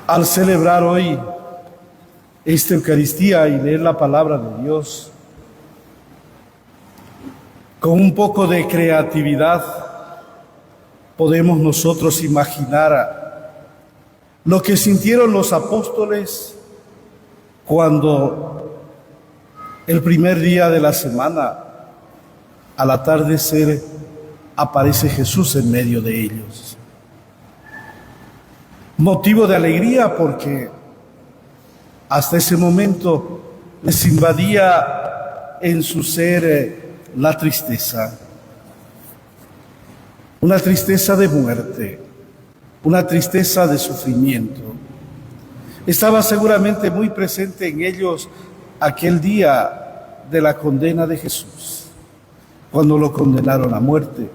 Al celebrar hoy esta Eucaristía y leer la palabra de Dios, con un poco de creatividad podemos nosotros imaginar lo que sintieron los apóstoles cuando el primer día de la semana, al atardecer, aparece Jesús en medio de ellos. Motivo de alegría porque hasta ese momento les invadía en su ser la tristeza. Una tristeza de muerte, una tristeza de sufrimiento. Estaba seguramente muy presente en ellos aquel día de la condena de Jesús, cuando lo condenaron a muerte.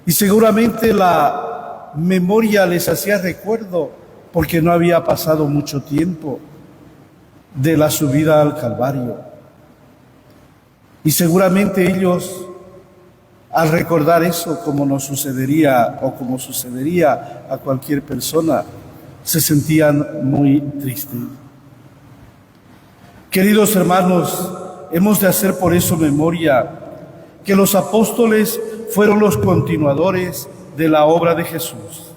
Y seguramente la memoria les hacía recuerdo, porque no había pasado mucho tiempo de la subida al Calvario. Y seguramente ellos, al recordar eso, como nos sucedería o como sucedería a cualquier persona, se sentían muy tristes. Queridos hermanos, hemos de hacer por eso memoria que los apóstoles fueron los continuadores de la obra de Jesús.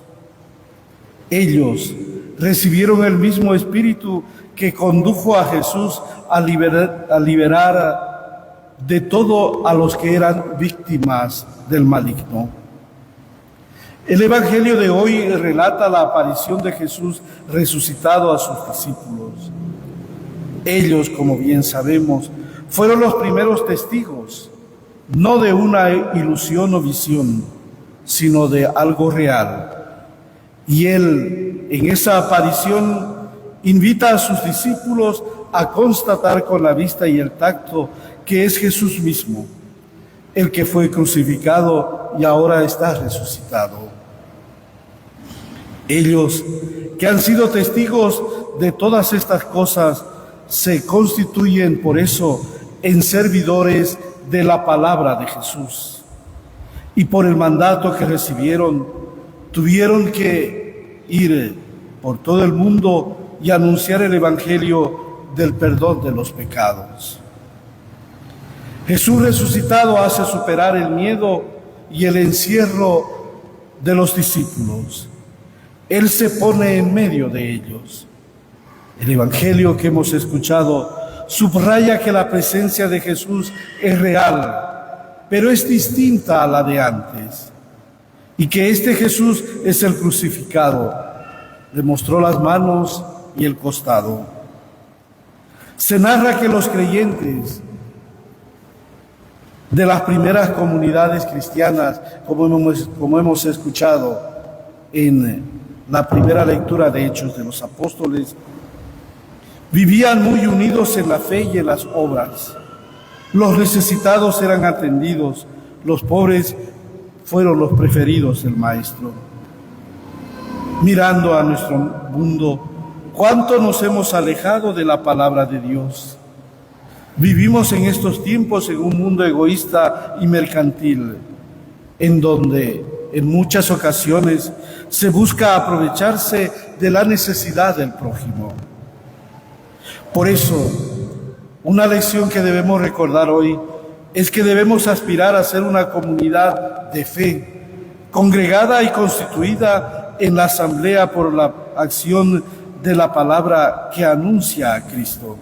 Ellos recibieron el mismo espíritu que condujo a Jesús a liberar de todo a los que eran víctimas del maligno. El Evangelio de hoy relata la aparición de Jesús resucitado a sus discípulos. Ellos, como bien sabemos, fueron los primeros testigos, no de una ilusión o visión, sino de algo real. Y Él, en esa aparición, invita a sus discípulos a constatar con la vista y el tacto que es Jesús mismo, el que fue crucificado y ahora está resucitado. Ellos, que han sido testigos de todas estas cosas, se constituyen por eso en servidores de la palabra de Jesús. Y por el mandato que recibieron, tuvieron que ir por todo el mundo y anunciar el Evangelio del perdón de los pecados. Jesús resucitado hace superar el miedo y el encierro de los discípulos. Él se pone en medio de ellos. El Evangelio que hemos escuchado subraya que la presencia de Jesús es real, pero es distinta a la de antes, y que este Jesús es el crucificado. Le mostró las manos y el costado. Se narra que los creyentes de las primeras comunidades cristianas, como hemos escuchado en la primera lectura de Hechos de los Apóstoles, vivían muy unidos en la fe y en las obras. Los necesitados eran atendidos, los pobres fueron los preferidos del Maestro. Mirando a nuestro mundo, ¿cuánto nos hemos alejado de la palabra de Dios? Vivimos en estos tiempos en un mundo egoísta y mercantil, en donde en muchas ocasiones se busca aprovecharse de la necesidad del prójimo. Por eso, una lección que debemos recordar hoy es que debemos aspirar a ser una comunidad de fe, congregada y constituida en la asamblea por la acción de la palabra que anuncia a Cristo.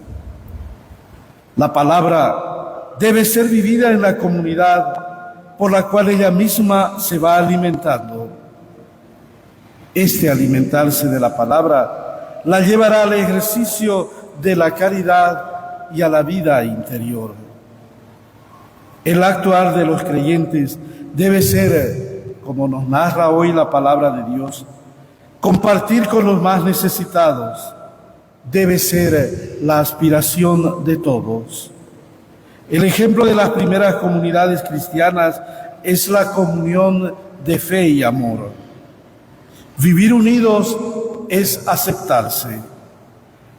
La palabra debe ser vivida en la comunidad por la cual ella misma se va alimentando. Este alimentarse de la palabra la llevará al ejercicio de la caridad y a la vida interior. El actuar de los creyentes debe ser, como nos narra hoy la palabra de Dios, compartir con los más necesitados. Debe ser la aspiración de todos. El ejemplo de las primeras comunidades cristianas es la comunión de fe y amor. Vivir unidos es aceptarse.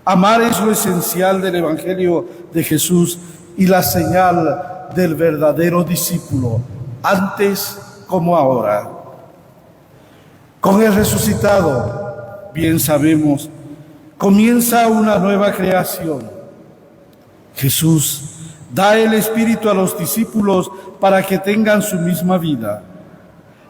Amar es lo esencial del Evangelio de Jesús y la señal del verdadero discípulo, antes como ahora. Con el resucitado, bien sabemos, Comienza una nueva creación. Jesús da el Espíritu a los discípulos para que tengan su misma vida.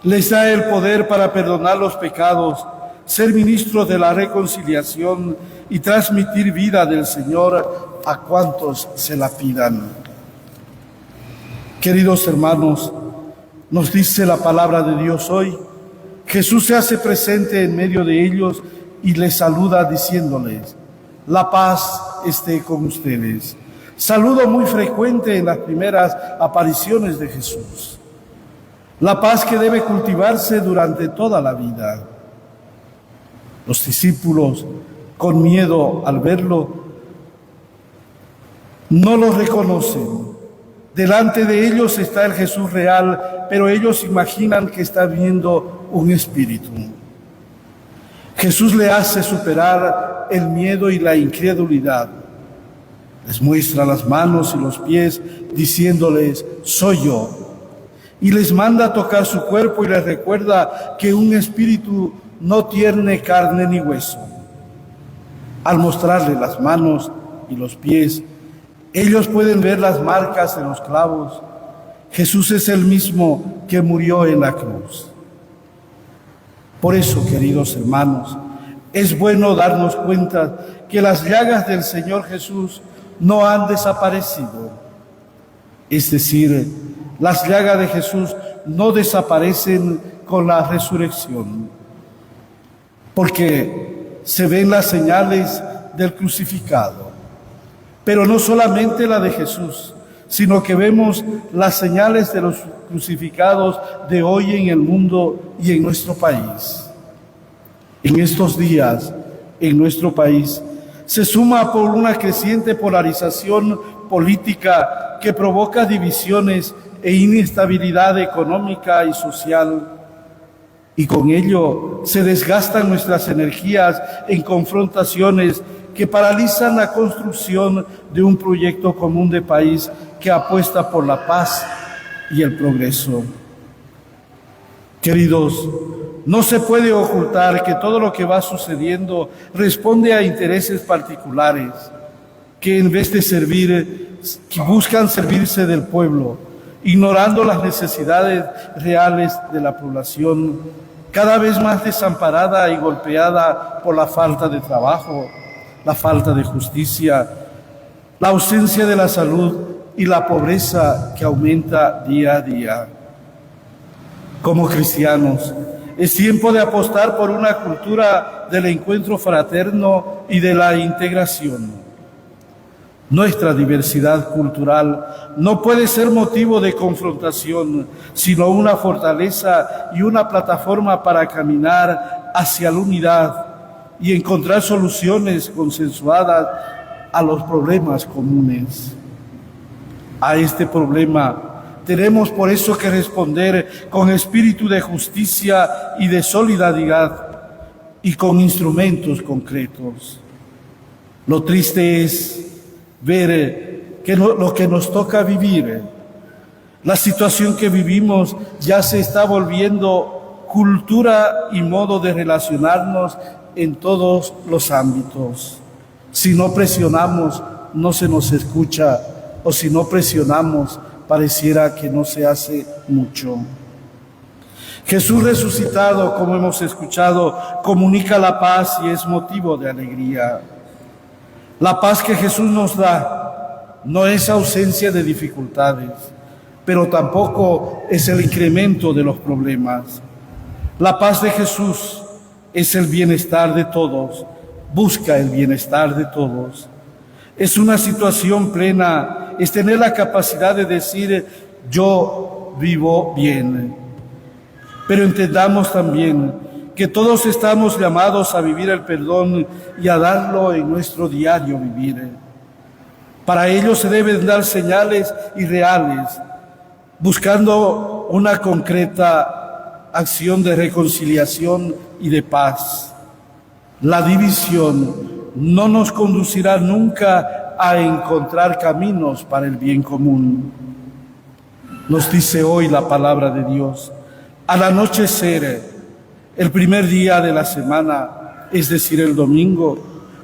Les da el poder para perdonar los pecados, ser ministros de la reconciliación y transmitir vida del Señor a cuantos se la pidan. Queridos hermanos, nos dice la palabra de Dios hoy, Jesús se hace presente en medio de ellos y les saluda diciéndoles, la paz esté con ustedes. Saludo muy frecuente en las primeras apariciones de Jesús. La paz que debe cultivarse durante toda la vida. Los discípulos, con miedo al verlo, no lo reconocen. Delante de ellos está el Jesús real, pero ellos imaginan que está viendo un espíritu. Jesús le hace superar el miedo y la incredulidad. Les muestra las manos y los pies, diciéndoles, soy yo. Y les manda a tocar su cuerpo y les recuerda que un espíritu no tiene carne ni hueso. Al mostrarle las manos y los pies, ellos pueden ver las marcas en los clavos. Jesús es el mismo que murió en la cruz. Por eso, queridos hermanos, es bueno darnos cuenta que las llagas del Señor Jesús no han desaparecido. Es decir, las llagas de Jesús no desaparecen con la resurrección, porque se ven las señales del crucificado. Pero no solamente la de Jesús, sino que vemos las señales de los crucificados de hoy en el mundo y en nuestro país. En estos días, en nuestro país, se suma por una creciente polarización política que provoca divisiones e inestabilidad económica y social, y con ello se desgastan nuestras energías en confrontaciones que paralizan la construcción de un proyecto común de país que apuesta por la paz y el progreso. Queridos, no se puede ocultar que todo lo que va sucediendo responde a intereses particulares que en vez de servir, buscan servirse del pueblo, ignorando las necesidades reales de la población, cada vez más desamparada y golpeada por la falta de trabajo, la falta de justicia, la ausencia de la salud y la pobreza que aumenta día a día. Como cristianos, es tiempo de apostar por una cultura del encuentro fraterno y de la integración. Nuestra diversidad cultural no puede ser motivo de confrontación, sino una fortaleza y una plataforma para caminar hacia la unidad y encontrar soluciones consensuadas a los problemas comunes. A este problema tenemos por eso que responder con espíritu de justicia y de solidaridad y con instrumentos concretos. Lo triste es ver que lo que nos toca vivir, la situación que vivimos ya se está volviendo cultura y modo de relacionarnos en todos los ámbitos. Si no presionamos, no se nos escucha, o si no presionamos, pareciera que no se hace mucho. Jesús resucitado, como hemos escuchado, comunica la paz y es motivo de alegría. La paz que Jesús nos da no es ausencia de dificultades, pero tampoco es el incremento de los problemas. La paz de Jesús es el bienestar de todos, busca el bienestar de todos. Es una situación plena, es tener la capacidad de decir, yo vivo bien. Pero entendamos también que todos estamos llamados a vivir el perdón y a darlo en nuestro diario vivir. Para ello se deben dar señales y reales, buscando una concreta acción de reconciliación y de paz. La división no nos conducirá nunca a encontrar caminos para el bien común. Nos dice hoy la palabra de Dios, al anochecer, el primer día de la semana, es decir, el domingo,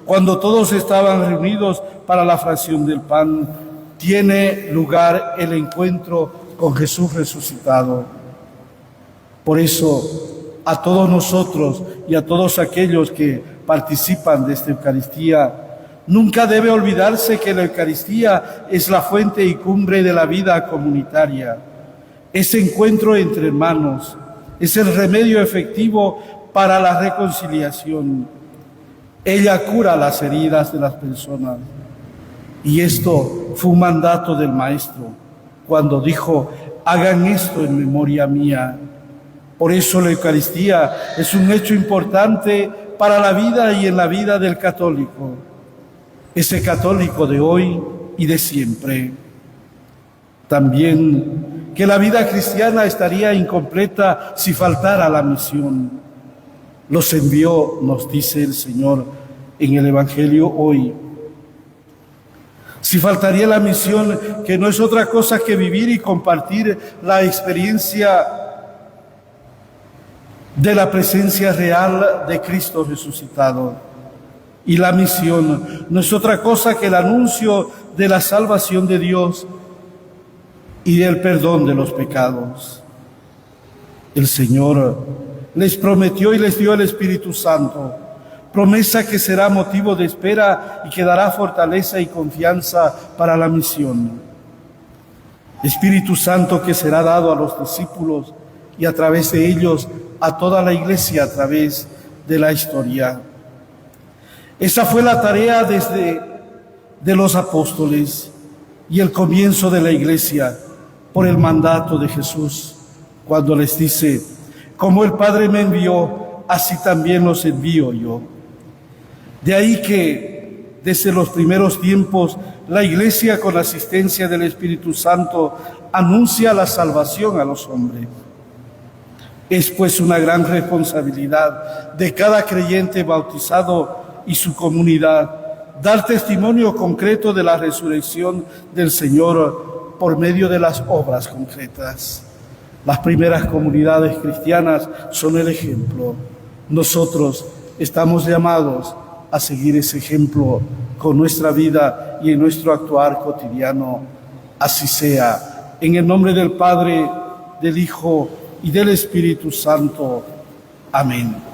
cuando todos estaban reunidos para la fracción del pan, tiene lugar el encuentro con Jesús resucitado. Por eso, a todos nosotros y a todos aquellos que participan de esta Eucaristía, nunca debe olvidarse que la Eucaristía es la fuente y cumbre de la vida comunitaria. Ese encuentro entre hermanos es el remedio efectivo para la reconciliación. Ella cura las heridas de las personas. Y esto fue un mandato del Maestro, cuando dijo: hagan esto en memoria mía. Por eso la Eucaristía es un hecho importante para la vida y en la vida del católico, ese católico de hoy y de siempre. También que la vida cristiana estaría incompleta si faltara la misión. Los envió, nos dice el Señor en el Evangelio hoy. Si faltaría la misión, que no es otra cosa que vivir y compartir la experiencia de la presencia real de Cristo resucitado. Y la misión no es otra cosa que el anuncio de la salvación de Dios y del perdón de los pecados. El Señor les prometió y les dio el Espíritu Santo, promesa que será motivo de espera y que dará fortaleza y confianza para la misión. Espíritu Santo que será dado a los discípulos y a través de ellos a toda la Iglesia a través de la historia. Esa fue la tarea de los apóstoles y el comienzo de la Iglesia por el mandato de Jesús, cuando les dice: como el Padre me envió, así también los envío yo. De ahí que desde los primeros tiempos la Iglesia, con la asistencia del Espíritu Santo, anuncia la salvación a los hombres. Es pues una gran responsabilidad de cada creyente bautizado y su comunidad dar testimonio concreto de la resurrección del Señor por medio de las obras concretas. Las primeras comunidades cristianas son el ejemplo. Nosotros estamos llamados a seguir ese ejemplo con nuestra vida y en nuestro actuar cotidiano. Así sea. En el nombre del Padre, del Hijo y del Espíritu Santo. Amén.